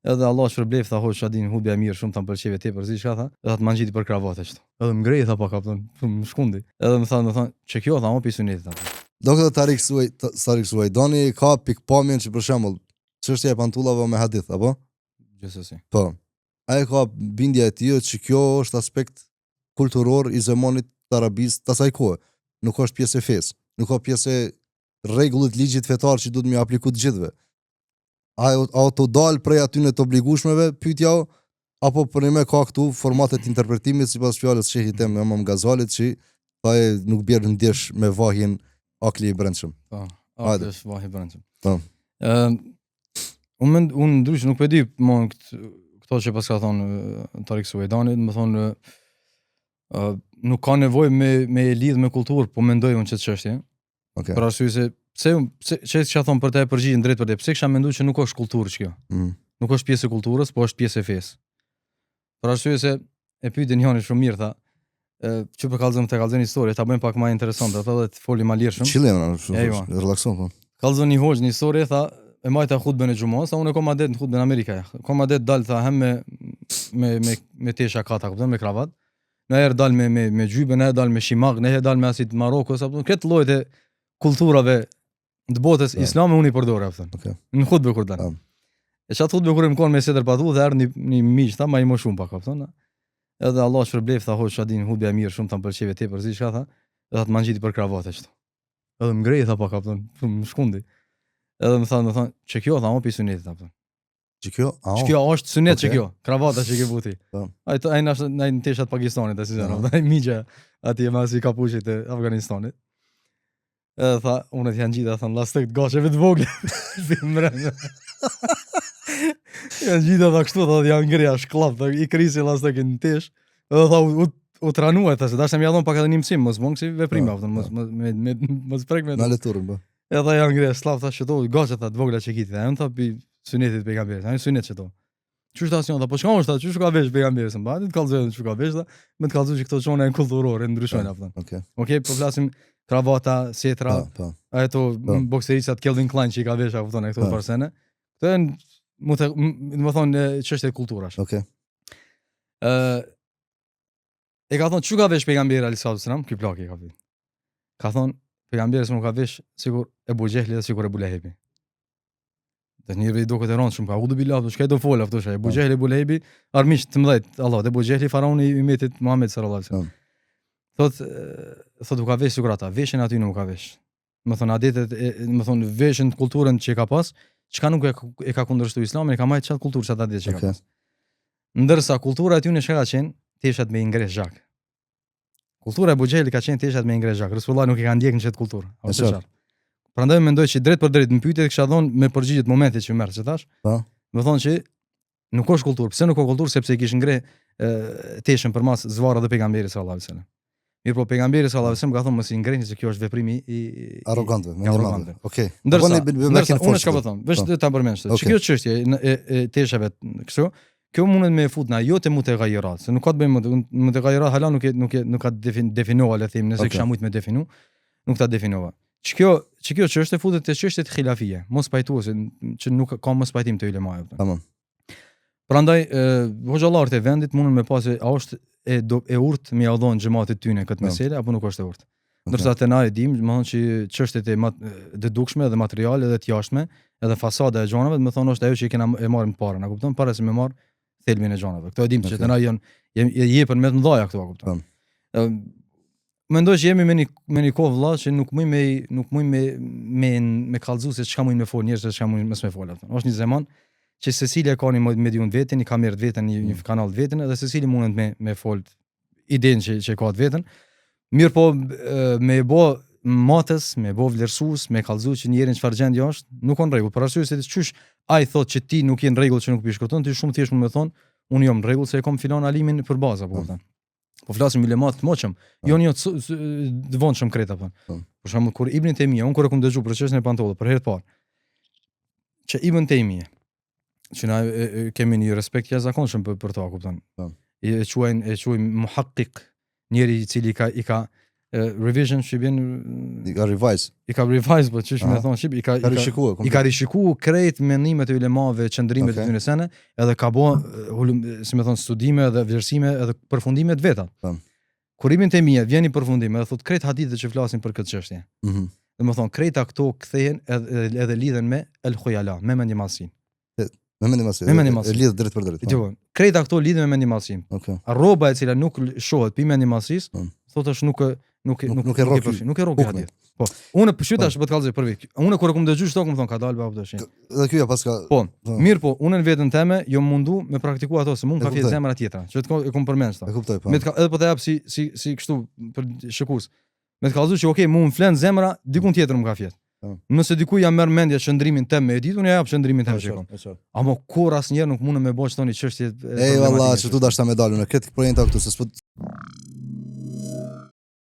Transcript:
Edhe Allah shpërblef tha hoç adin hudbja e mirë shumë ta pëlqeve tepër si çka tha. Edhe të mangjiti për kravatë kështu. Edhe më ngrej tha pa kapton, më shkundi. Edhe më tha çe kjo tha, mo pi sunetit tha. Doktor Tariq Suajdani ka pikpamjen që për shembull çështja e pantullave me hadith apo? Gjithsesi. Po. Ai ka bindja e tij që kjo është aspekt kulturor i zamanit të Arabisë të asaj kohe. Nuk është pjesë e fesë, nuk ka pjesë e rregullit ligjit fetar që duhet më apliku të gjithëve. A të dal prej atyne të obligueshmeve, pyetja apo për me ka këtu formatet interpretimit sipas fjalës shehit tem Imam Gazalit që ai nuk bjerë ndesh me vahjen akli i brendshëm. Po, akli është vahi i brendshëm. Po. Unë ndryshe nuk e di këto që pas ka thonë Tariq Suajdani, më thonë nuk ka nevojë me lidh me kulturë, po mendoj unë që çështje. Okay. Për arsye se pse çka thon për të përgjigjen drejt për të. Pse kisha menduar që nuk është kulturë kjo. Nuk është pjesë e kulturës, po është pjesë e fesë. Për arsye se e pyetën njëri shumë mirë tha, që për kallëzon histori, ta bëjmë pak më interesante, ata dhe të folim më lirshëm. Çilem, shumë relakson po. Kallëzon një hoxh një histori tha, e majta hutbën e xumos, sa unë kam adet në hutbën Amerika. Kam adet dal tha hem me tesha kata, kupton, me kravat. Në herë dal me gjybe, në herë dal me shimag, në herë dal me asit Marokos, apo këtë lloj të kulturave të botës islame unë i përdor aftën. Okay. Në hutbë kur dal. E çat hutbë kur më kon me setër patu dhe erdhi një miq tha, më shumë pak aftën. Edhe Allah shpërblef tha hoç adin hutbja e mirë shumë ta pëlqeve tepër si çka tha. Edhe të mangjiti për kravatë kështu. Edhe më ngrej tha pak aftën, më shkundi. Edhe më tha, çe kjo tha, mo pi sunetit aftën. Ç'kjo? Kjo është sunet që kjo, kravata që ke buti. Ai në teshat Pakistanit, si janë, ai miqja aty më si kapuçit e Afganistanit. Edhe tha, unë të janë gjitha thon lastek të gasheve të vogla. Si mbrëmë. Janë gjitha tha kështu, tha janë ngreja shkllap, i krisi lastek në tesh. Edhe tha u tranua tha se dasham ja dhon pak edhe një mësim, mos mund si veprime aftën, mos prek me. Na leturën po. Edhe janë ngreja shkllap tha çdo gaçe tha të vogla që kiti. Ai tha pi sunetit pejgamberit, ai sunet çeto. Çu stacion tha, po çka është atë, çu ka vesh pejgamberi se mbajt, të kallzojnë çu ka vesh tha, më të kallzoj që këto çona janë kulturore, ndryshojnë aftën. Okej, po flasim kravata, setra, ato boksericat Calvin Klein që i ka vesh aftën këto parsene. Këto janë më thonë çështje kulturash. Okej. E ka thonë çu ka vesh pejgamberi alayhis salam, ky plak i ka thënë. Ka thonë pejgamberi s'u ka vesh sigur Ebu Jehli dhe sigur Ebu Lehebi. Dhe njëri i duket e rëndë shumë, ka u do bilaf, çka do fol afto shaj. Ebu Jehli, Ebu Lehebi, armiq të mëdhtë, Allah, Ebu Jehli faraoni i umetit Muhammed sallallahu alaihi wasallam. Thot u ka vesh sigur ata, veshin aty nuk ka vesh. Më thon adetet, më thon veshin kulturën që ka pas, çka nuk e ka kundërshtuar Islami, e ka marrë çat kulturë çat adet që ka pas. Ndërsa kultura e tyre çka ka qenë, teshat me ingres zhak. Kultura e Ebu Jehli ka qenë teshat me ingres zhak. Resulullah nuk e ka ndjekën çet kulturë. Prandaj mendoj që drejt për drejt në pyetje kisha dhënë me përgjigjet momentit që merr, ç'thash? Po. Më thonë që nuk është kulturë. Pse nuk ka kulturë? Sepse i kishin ngre teshën përmas zvarrit dhe pejgamberit sallallahu alajhi wasallam. Mirë, po pejgamberi sallallahu alajhi wasallam ka thonë mos i ngreni se kjo është veprimi i arrogantëve, me arrogantëve. Okej. Ndërsa unë çka po them, veç ta përmendsh. Kjo çështje e teshave kështu, kjo mundet me fut na jo te mutaghayirat, se nuk ka të bëjmë mutaghayirat hala nuk ka definova le them, nëse kisha shumë me definu, nuk ta definova. Ç'kjo çështje futet te çështjet khilafie, mos pajtuese që nuk ka mos pajtim te ulemajve. Tamam. Prandaj hoxhallarët e vendit mundën me pasë a është e urtë me ia dhon xhamatit tyne këtë meselë apo nuk është e urtë. Ndërsa te na e dim, domethënë që çështjet e dedukshme dhe materiale dhe të jashtme, edhe fasada e xhanave, domethënë është ajo që i kena e marrim parë, na kupton, para se me marr thelbin e xhanave. Kto e dim që te na janë jepen me të mëdha këto, kupton. Mendoj që jemi me një kohë vëlla që nuk mund me kallëzu se çka mund me fol njerëz se çka mund mos me fol atë. Është një zaman që secili ka një medium vetin, një kamerë vetën, një kanal vetën, edhe secili mundet me fol idenë që ka vetën. Mirë po me bë matës, me bë vlerësues, me kallëzu që njërin çfarë gjendje është, nuk ka rregull. Për arsye se çysh ai thotë që ti nuk je në rregull që nuk pi shkruton, ti shumë thjesht mund të thon, unë jam në rregull se e kam filan alimin për bazë apo kupton. Po flasim ulemat të moqëm, jo një të vonshëm kret apo. Për shembull kur Ibn Taymija, unë kur e kam dëgjuar për çështjen e pantollës për herë të parë, që Ibn Taymija, që na kemi një respekt jashtëzakonshëm për to, kupton. E quajnë muhaqqiq, njëri i cili i ka revision që bjen I ka revise. i ka revise, po çish më thon shqip, Ka rishikuar. i ka rishikuar krejt mendimet e ulemave, qëndrimet e tyre sene, edhe ka bë si më thon studime dhe vlerësime edhe përfundime të veta. Kurimin te mia vjen i përfundim edhe thot krejt hadithe që flasin për këtë çështje. Dhe më thon krejt ato kthehen edhe lidhen me el khuyala, me mendimallësinë. Me mendimallësi. E lidh drejt për drejt. Dëgjoj, krejt ato lidhen me mendimallësinë. Okej. Rroba e cila nuk shohet pi mendimallësisë, thotë është nuk e rroki hadith. Po, unë pyetash po të kallëzoj për vit. Unë kur kom dëgjuar shtok më thon ka dalë bab dashin. Dhe ky ja paska. Po, mirë po, unë në vetën time jo mundu me praktikuar ato se mund ka fjet zemra tjetra. Që e kom përmend sta. E kuptoj po. Me edhe po të jap si kështu për shikues. Me të kallëzuar që okay, mund flen zemra, dikun tjetër më ka fjet. Nëse diku ja merr mendja qëndrimin tim me edit, unë ja jap qëndrimin tim shikon. Amo kur asnjëherë nuk mundem me bëj çtoni çështje. Ej valla, çu tu dashta me dalun në këtë projekta këtu se